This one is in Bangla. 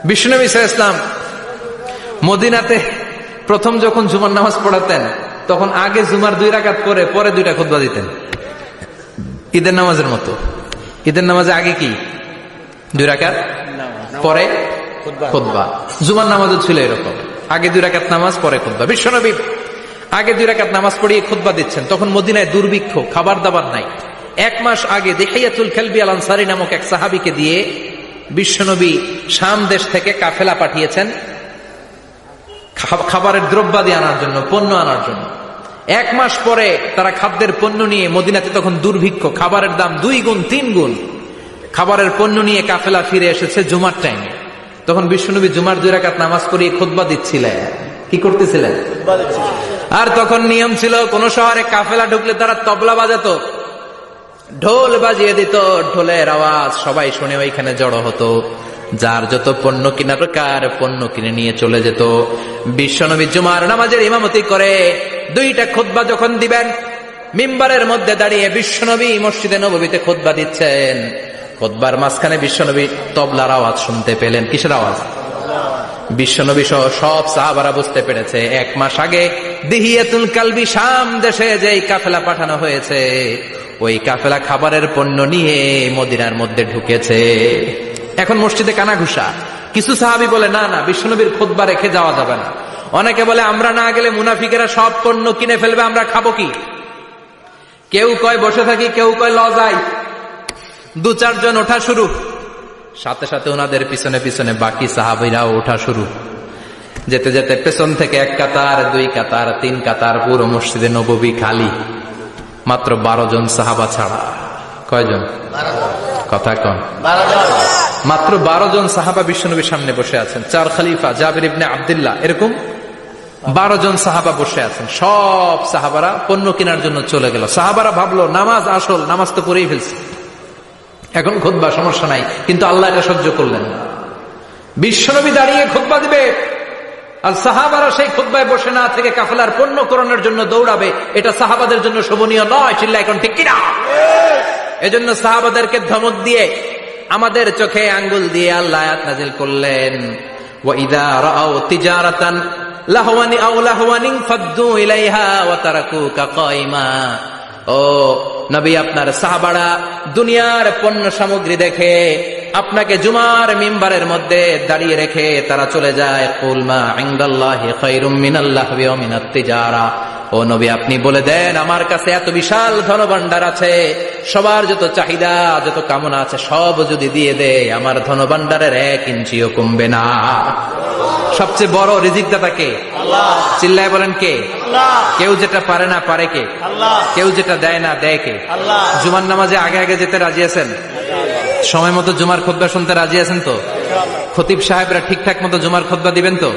বিশ্বনবী সাল্লাল্লাহু আলাইহি ওয়াসাল্লাম মদিনাতে প্রথম যখন জুমার নামাজ পড়াতেন তখন আগে জুমার 2 রাকাত পরে 2টা খুতবা দিতেন, ঈদের নামাজের মতো। ঈদের নামাজে আগে কি 2 রাকাত, পরে খুতবা। জুমার নামাজও ছিল এরকম, আগে 2 রাকাত নামাজ, পরে খুতবা। বিশ্বনবী আগে 2 রাকাত নামাজ পড়িয়ে খুতবা দিচ্ছেন, তখন মদিনায় দুর্ভিক্ষ, খাবার দাবার নাই। 1 মাস আগে দিহিয়াতুল কালবি আল আনসারী নামক এক সাহাবীকে দিয়ে বিশ্বনবী শাম দেশ থেকে কাফেলা পাঠিয়েছেন খাবারের দ্রব্যাদি আনার জন্য, পণ্য আনার জন্য। 1 মাস পরে তারা খাদ্যের পণ্য নিয়ে, মদিনাতে তখন দুর্ভিক্ষ, খাবারের দাম 2 গুণ 3 গুণ, খাবারের পণ্য নিয়ে কাফেলা ফিরে এসেছে জুমার টাইমে। তখন বিশ্বনবী জুমার 2 রাকাত নামাজ পড়িয়ে খুতবা দিচ্ছিলেন। কি করতেছিলেন? আর তখন নিয়ম ছিল, কোন শহরে কাফেলা ঢুকলে তারা তবলা বাজাতো, ঢোল বাজিয়ে দিত, ঢোলের আওয়াজ সবাই শুনে ওইখানে জড়ো হতো। যার যত পণ্য কিনার দরকার পণ্য কিনে নিয়ে চলে যেত। বিশ্বনবী জুমার নামাজের ইমামতি করে 2টা খুতবা যখন দিবেন, মিম্বারের মধ্যে দাঁড়িয়ে বিশ্বনবী মসজিদে নববীতে খুতবা দিচ্ছেন। খুতবার মাঝখানে বিশ্বনবী তবলার আওয়াজ শুনতে পেলেন। কিসের আওয়াজ? বিশ্বনবী সহ সব সাহাবারা বুঝতে পেরেছে 1 মাস আগে দিহিয়াতুল কালবি শাম দেশে যেই কাফেলা পাঠানো হয়েছে, ওই কাফেলা খাবারের পণ্য নিয়ে মদিনার মধ্যে ঢুকেছে। এখন মসজিদে কানাঘুষা। কিছু সাহাবী বলে, না না, বিশ্বনবীর খুতবা রেখে যাওয়া যাবে না। অনেকে বলে, আমরা না গেলে মুনাফিকেরা সব পণ্য কিনে ফেলবে, আমরা খাবো কি? কেউ কয় বসে থাকি, কেউ কয় লজাই। 2-4 জন ওঠা শুরু, সাথে সাথে ওনাদের পিছনে পিছনে বাকি সাহাবীরাও ওঠা শুরু। যেতে যেতে পেছন থেকে 1 কাতার, 2 কাতার, 3 কাতার, পুরো মসজিদে নববী খালি, মাত্র 12 জন সাহাবা ছাড়া। কয়জন? কথা কন। মাত্র 12 জন সাহাবা বিশ্বনবীর সামনে বসে আছেন। 4 খলিফা, জাবির ইবনে আব্দুল্লাহ, এরকম 12 জন সাহাবা বসে আছেন। সব সাহাবারা পণ্য কেনার জন্য চলে গেল। সাহাবারা ভাবলো নামাজ আসল, নামাজ তো পড়েই ফেলছে, এখন খুতবা সমস্যা নাই। কিন্তু আল্লাহ এটা সহ্য করলেন না। বিশ্বনবী দাঁড়িয়ে খুতবা দিবে আর সাহাবারা সেই খুতবায় বসে না থেকে কাফেলার পণ্য করণের জন্য দৌড়াবে, এটা সাহাবাদের জন্য শোভনীয় নয়। চিল্লা এখন ঠিক কিনা? এজন্য সাহাবাদেরকে ধমক দিয়ে, আমাদের চোখে আঙ্গুল দিয়ে আল্লাহ আয়াত নাযিল করলেন, ওয়া ইযা রাআউ তিজারাতান লাহওয়ানি আও লাহওয়ানিন ফাদ্দু ইলাইহা ওয়া তারাকুকা কায়মা। ও নবী, আপনার সাহাবারা দুনিয়ার পণ্য সামগ্রী দেখে আপনাকে জুমার মিম্বারের মধ্যে দাঁড়িয়ে রেখে তারা চলে যায়। কুল মা ইনদাল্লাহি খায়রুম মিনাল লাহবি ওয়া মিনাত তিজারা। ও নবী, আপনি বলে দেন, আমার কাছে এত বিশাল ধনভাণ্ডার আছে, সবার যত চাহিদা, যত কামনা আছে সব যদি দিয়ে দেয়, আমার ধনভাণ্ডারের 1 ইঞ্চিও কমবে না। সবচেয়ে বড় রিজিকদাতা কে? আল্লাহ। চিল্লায় বলেন কে? আল্লাহ। কেউ যেটা পারে না পারে কে? আল্লাহ। কেউ যেটা দেয় না দেয় কে? আল্লাহ। জুমার নামাজে আগে আগে যেতে রাজি আছেন? সময় মতো জুমার খুতবা শুনতে রাজি আছেন তো? খতিব সাহেবরা ঠিকঠাক মতো জুমার খুতবা দিবেন তো?